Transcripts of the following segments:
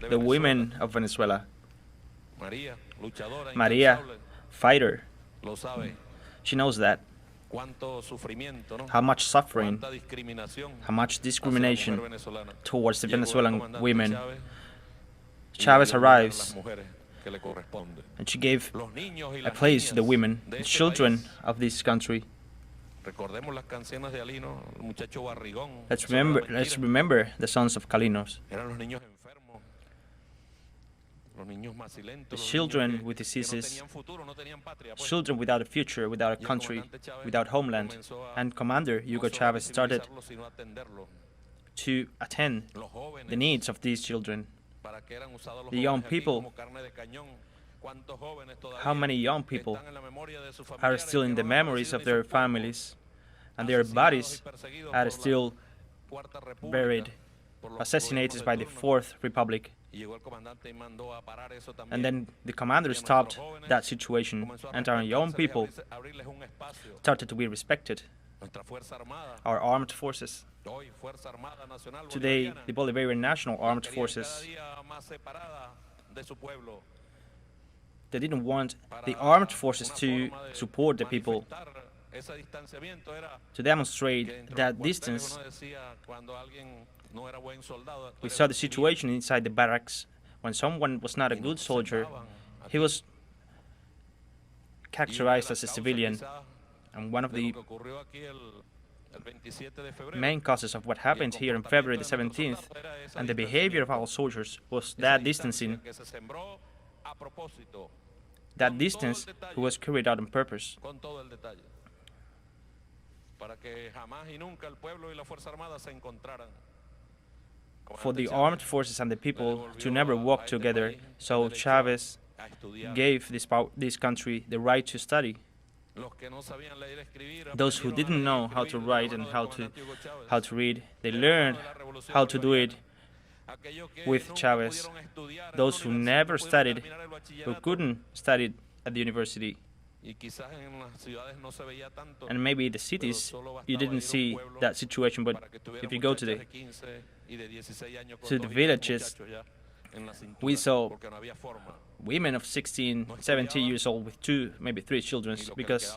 The women of Venezuela. Maria, fighter. She knows that. How much suffering, how much discrimination towards the Venezuelan women. Chavez arrives, and she gave a place to the women, the children of this country. Let's remember the sons of Calinos. The children with diseases, children without a future, without a country, without homeland. And Commander Hugo Chavez started to attend the needs of these children. The young people. How many young people are still in the memories of their families, and their bodies are still buried, assassinated by the Fourth Republic? And then the commander stopped that situation, and our young people started to be respected. Our armed forces. Today, the Bolivarian National Armed Forces, they didn't want the armed forces to support the people, to demonstrate that distance. We saw the situation inside the barracks. When someone was not a good soldier, he was characterized as a civilian. And one of the main causes of what happened here on February the 17th and the behavior of our soldiers was that distancing. That distance was carried out on purpose. For the armed forces and the people to never walk together, so Chavez gave this country the right to study. Those who didn't know how to write and how to read, they learned how to do it with Chavez. Those who never studied, who couldn't study at the university, and maybe the cities, you didn't see that situation, but if you go to the villages, we saw women of 16, 17 years old with 2, maybe 3 children, because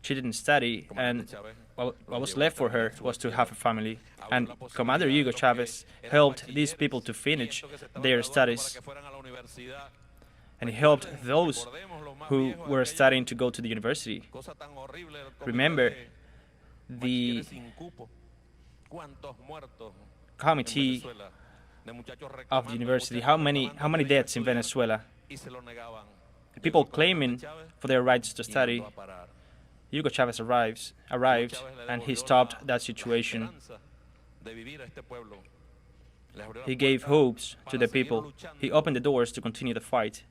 she didn't study, and what was left for her was to have a family. And Commander Hugo Chavez helped these people to finish their studies, and he helped those who were studying to go to the university. Remember the committee of the university, how many deaths in Venezuela, people claiming for their rights to study. Hugo Chavez arrived, and he stopped that situation. He gave hopes to the people. He opened the doors to continue the fight.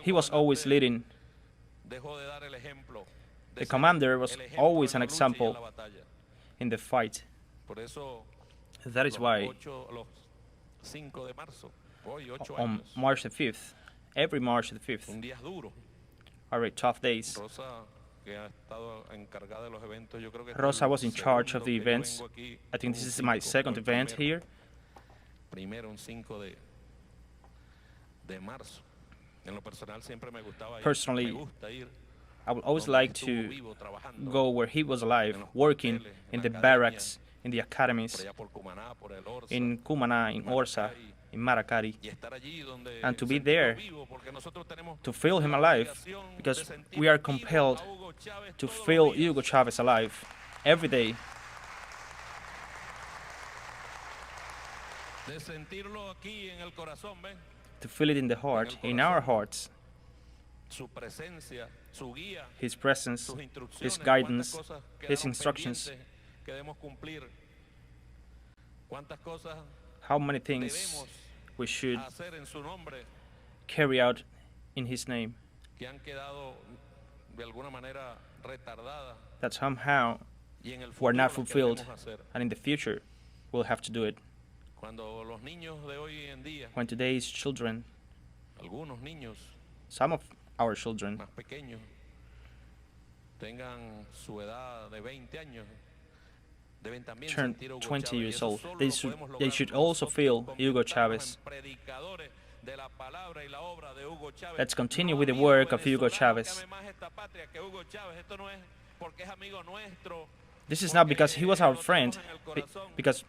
He was always leading. The commander was always an example in the fight. That is why on March the 5th, every March the 5th, are tough days. Rosa was in charge of the events. I think this is my second event here. Personally, I would always like to go where he was alive, working in the barracks, in the academies, in Cumaná, in Orsa, in Maracari, and to be there, to feel him alive, because we are compelled to feel Hugo Chavez alive every day. To feel it in the heart, in our hearts. His presence, His guidance, His instructions. How many things we should carry out in His name that somehow were not fulfilled, and in the future we'll have to do it. When today's children, some of our children, turned 20 years old. They should also feel Hugo Chavez. Let's continue with the work of Hugo Chavez. This is not because he was our friend, because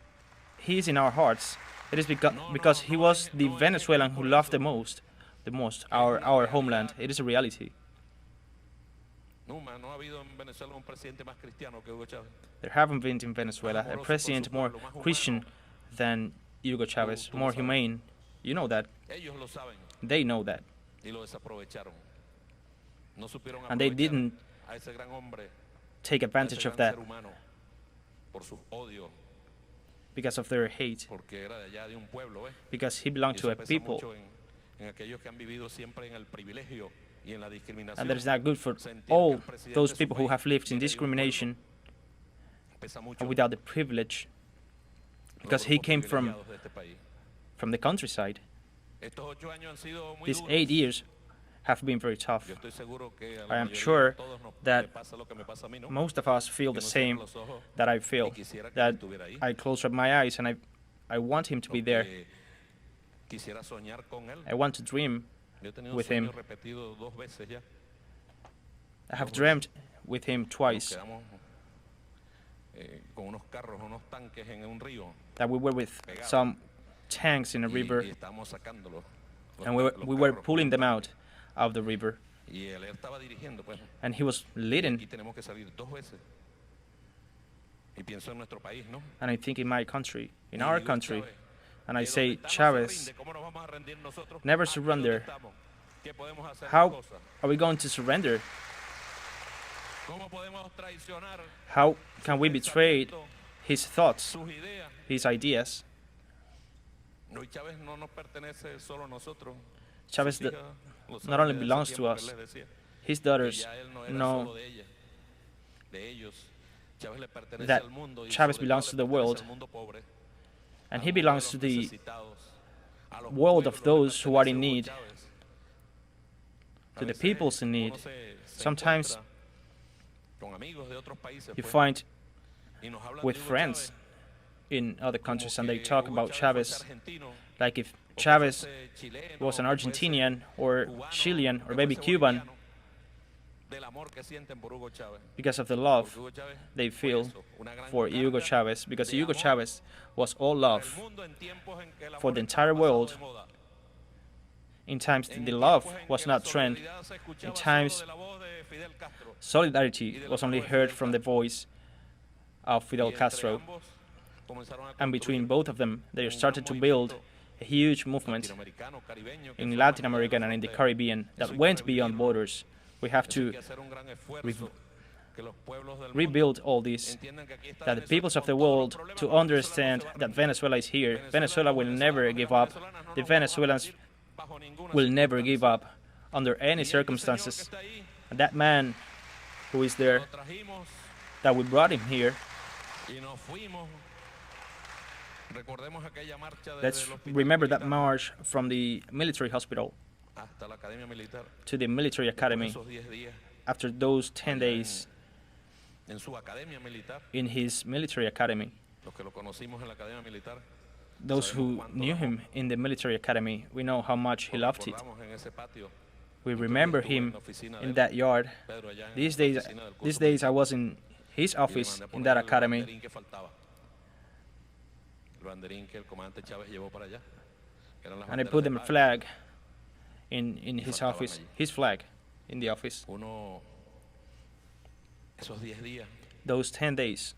he is in our hearts. It is because he was the Venezuelan who loved the most our homeland. It is a reality. There haven't been in Venezuela a president more Christian than Hugo Chavez, more humane. You know that. They know that. And they didn't take advantage of that because of their hate, because he belonged to a people. And that is not good for all those people who have lived in discrimination and without the privilege, because he came from the countryside. These 8 years have been very tough. I am sure that most of us feel the same that I feel, that I close up my eyes and I want him to be there. I want to dream with him. I have dreamt with him twice that we were with some tanks in a river and we were pulling them out of the river, and he was leading. And I think in my country, in our country, and I say, Chavez, never surrender. How are we going to surrender? How can we betray his thoughts, his ideas? Chavez not only belongs to us, his daughters know that Chavez belongs to the world, and he belongs to the world of those who are in need, to the peoples in need. Sometimes you find with friends in other countries and they talk about Chavez like if Chavez was an Argentinian or Chilean or maybe Cuban, because of the love they feel for Hugo Chavez, because Hugo Chavez was all love for the entire world. In times the love was not trend, in times solidarity was only heard from the voice of Fidel Castro, and between both of them they started to build a huge movement in Latin America and in the Caribbean that went beyond borders. We have to rebuild all this, that the peoples of the world to understand that Venezuela is here. Venezuela will never give up. The Venezuelans will never give up under any circumstances. And that man who is there, that we brought him here, let's remember that march from the military hospital to the military academy. After those 10 days in his military academy, those who knew him in the military academy, we know how much he loved it. We remember him in that yard. These days I was in his office in that academy. And I put them a flag in his office, his flag in the office. Those 10 days,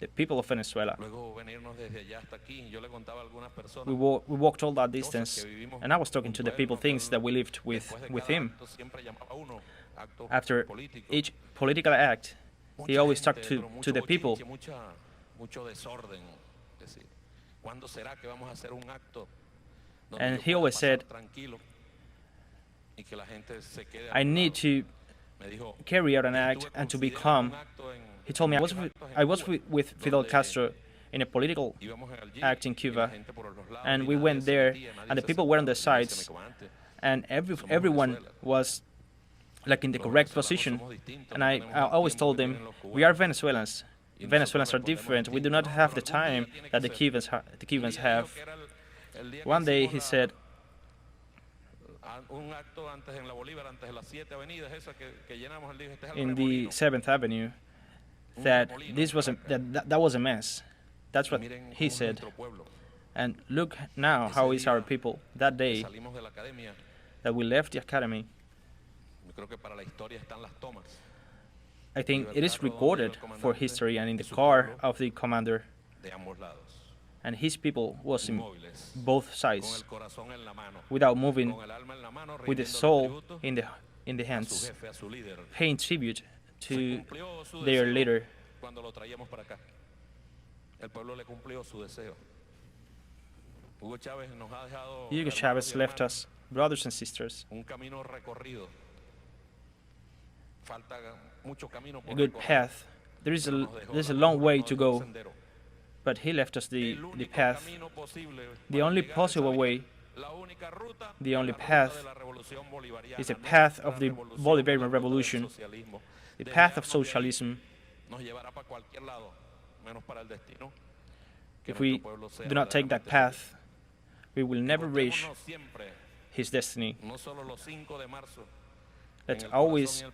the people of Venezuela, we walked all that distance, and I was talking to the people, things that we lived with him. After each political act, he always talked to the people. And he always said, I need to carry out an act and to be calm. He told me I was with Fidel Castro in a political act in Cuba, and we went there, and the people were on the sides, and everyone was like in the correct position. And I always told them, we are Venezuelans. Venezuelans are different. We do not have the time that the Cubans have. One day he said, in the 7th Avenue, that that was a mess. That's what he said. And look now how is our people that day that we left the academy. I think it is recorded for history, and in the car of the commander and his people was in both sides, without moving, with the soul in the hands, paying tribute to their leader. Hugo Chavez left us, brothers and sisters, a good path. There's a long way to go, but he left us the path, the only possible way. The only path is the path of the Bolivarian revolution, the path of socialism. If we do not take that path, we will never reach his destiny. Let's always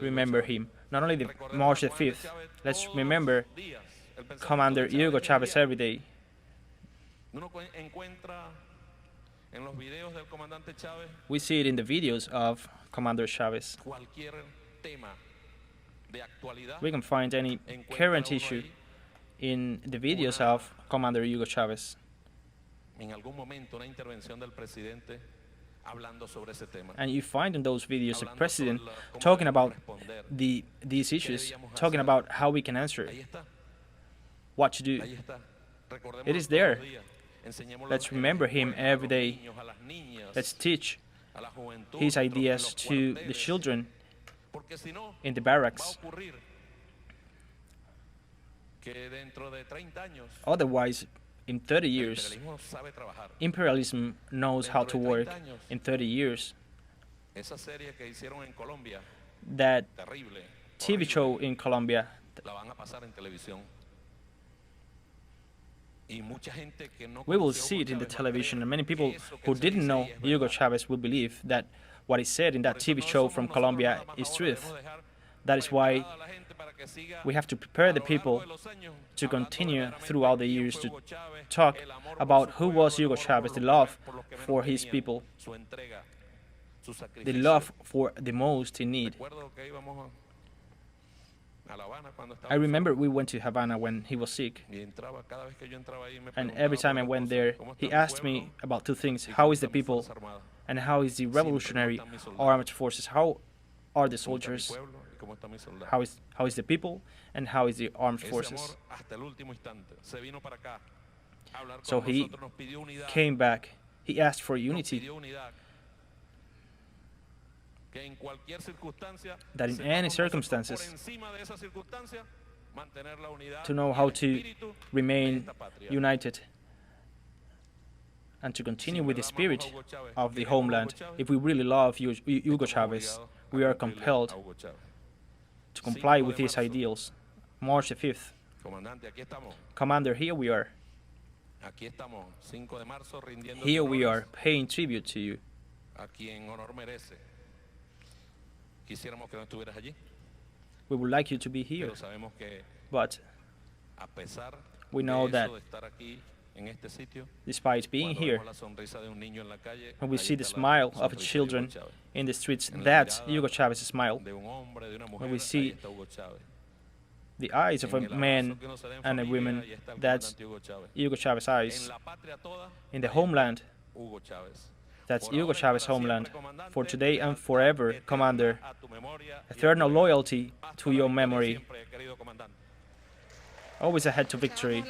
remember him. Not only the March the 5th, let's remember Commander Hugo Chavez every day. We see it in the videos of Commander Chavez. We can find any current issue in the videos of Commander Hugo Chavez. And you find in those videos the president talking about these issues, talking about how we can answer, what to do. It is there. Let's remember him every day. Let's teach his ideas to the children in the barracks. Otherwise, in 30 years, imperialism knows how to work. In 30 years, that TV show in Colombia, we will see it in the television, and many people who didn't know Hugo Chavez will believe that what is said in that TV show from Colombia is truth. That is why we have to prepare the people to continue throughout the years to talk about who was Hugo Chavez, the love for his people, the love for the most in need. I remember we went to Havana when he was sick, and every time I went there, he asked me about two things: how is the people, and how is the revolutionary armed forces? How are the soldiers? How is the people, and how is the armed forces? So he came back. He asked for unity, that in any circumstances, to know how to remain united and to continue with the spirit of the homeland. If we really love Hugo Chavez, we are compelled to comply with his ideals. March the 5th. Commander, here we are. Here we are paying tribute to you. We would like you to be here, but we know that despite being here, when we see the smile of children in the streets, that's Hugo Chavez's smile. When we see the eyes of a man and a woman, that's Hugo Chavez's eyes. In the homeland, that's Hugo Chavez's homeland. For today and forever, Commander, eternal loyalty to your memory. Always ahead to victory.